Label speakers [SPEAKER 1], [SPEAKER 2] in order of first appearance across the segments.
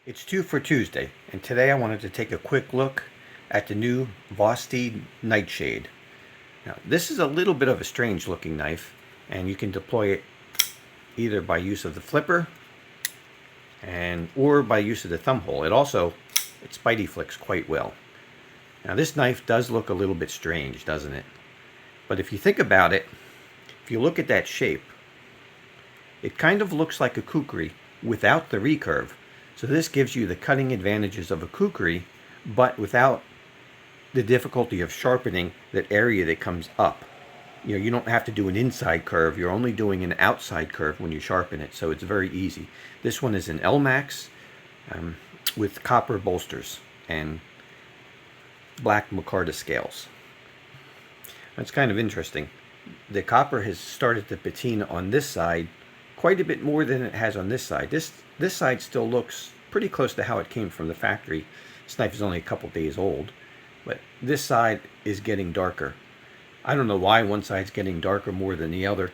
[SPEAKER 1] It's 2 for Tuesday, and today I wanted to take a quick look at the new Vosteed Nightshade. Now, this is a little bit of a strange looking knife, and you can deploy it either by use of the flipper or by use of the thumb hole. It spidey flicks quite well. Now, this knife does look a little bit strange, doesn't it? But if you think about it, if you look at that shape, it kind of looks like a kukri without the recurve. So this gives you the cutting advantages of a kukri, but without the difficulty of sharpening that area that comes up. You don't have to do an inside curve. You're only doing an outside curve when you sharpen it, so it's very easy. This one is an L-Max with copper bolsters and black micarta scales. That's kind of interesting. The copper has started to patina on this side quite a bit more than it has on this side. This side still looks pretty close to how it came from the factory. This knife is only a couple days old, but this side is getting darker. I don't know why one side's getting darker more than the other.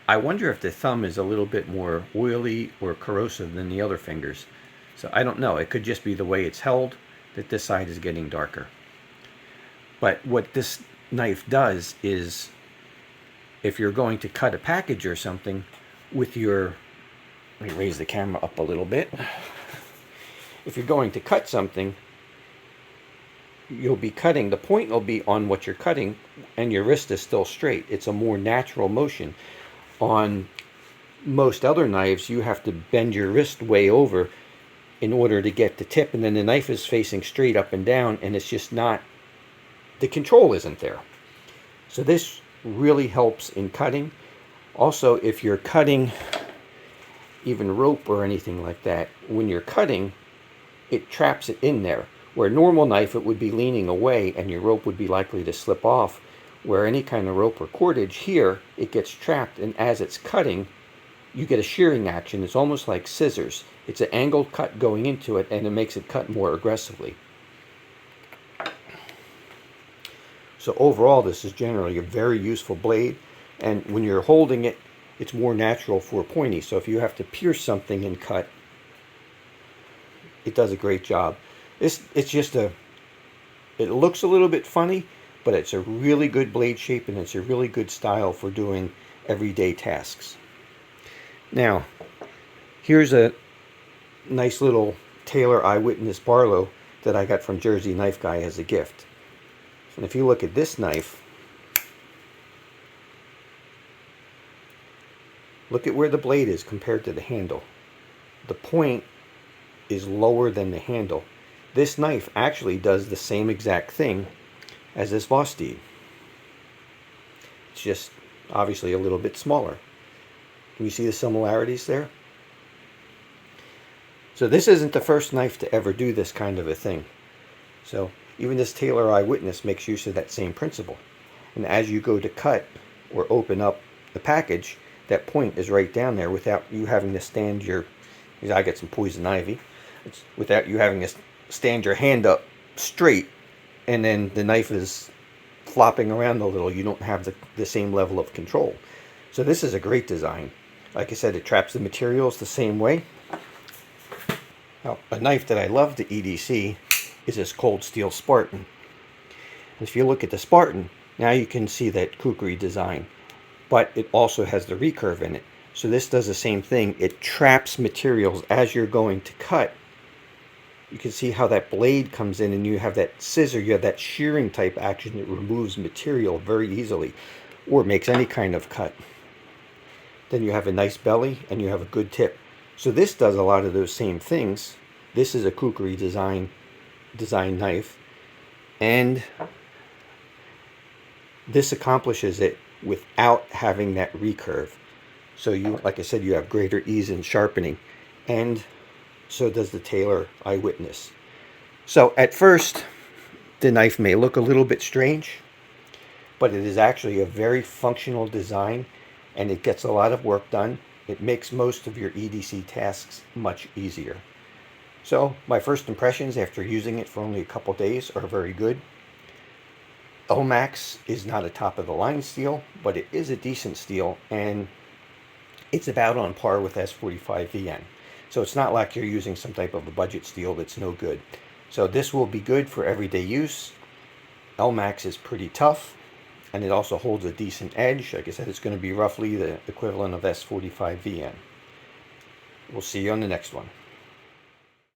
[SPEAKER 1] I wonder if the thumb is a little bit more oily or corrosive than the other fingers. So I don't know. It could just be the way it's held that this side is getting darker. But what this knife does is, if you're going to cut a package or something with your, let me raise the camera up a little bit. If you're going to cut something, you'll be cutting, the point will be on what you're cutting, and your wrist is still straight. It's a more natural motion. On most other knives, you have to bend your wrist way over in order to get the tip, and then the knife is facing straight up and down, and it's just not, the control isn't there. So this really helps in cutting. Also, if you're cutting even rope or anything like that, when you're cutting, it traps it in there. Where a normal knife, it would be leaning away and your rope would be likely to slip off. Where any kind of rope or cordage here, it gets trapped, and as it's cutting, you get a shearing action. It's almost like scissors. It's an angled cut going into it, and it makes it cut more aggressively. So overall, this is generally a very useful blade, and when you're holding it, it's more natural for pointy. So if you have to pierce something and cut, it does a great job. It looks a little bit funny, but it's a really good blade shape, and it's a really good style for doing everyday tasks. Now, here's a nice little Taylor Eyewitness Barlow that I got from Jersey Knife Guy as a gift. And if you look at this knife, look at where the blade is compared to the handle. The point is lower than the handle. This knife actually does the same exact thing as this Vosteed. It's just obviously a little bit smaller. Can you see the similarities there? So this isn't the first knife to ever do this kind of a thing. So even this Taylor Eyewitness makes use of that same principle. And as you go to cut or open up the package, that point is right down there without you having to stand your, because I got some poison ivy, without you having to stand your hand up straight and then the knife is flopping around a little. You don't have the same level of control. So this is a great design. Like I said, it traps the materials the same way. Now, a knife that I love to EDC is this Cold Steel Spartan. If you look at the Spartan, now you can see that kukri design, but it also has the recurve in it. So this does the same thing. It traps materials as you're going to cut. You can see how that blade comes in, and you have that scissor, you have that shearing type action that removes material very easily, or makes any kind of cut. Then you have a nice belly, and you have a good tip. So this does a lot of those same things. This is a kukri design knife, and this accomplishes it without having that recurve. So you, like I said, you have greater ease in sharpening, and so does the Taylor Eyewitness. So at first, the knife may look a little bit strange, but it is actually a very functional design, and it gets a lot of work done. It makes most of your EDC tasks much easier. So my first impressions after using it for only a couple days are very good. L-Max is not a top of the line steel, but it is a decent steel, and it's about on par with S45VN. So it's not like you're using some type of a budget steel that's no good. So this will be good for everyday use. Elmax is pretty tough, and it also holds a decent edge. Like I said, it's going to be roughly the equivalent of S45VN. We'll see you on the next one.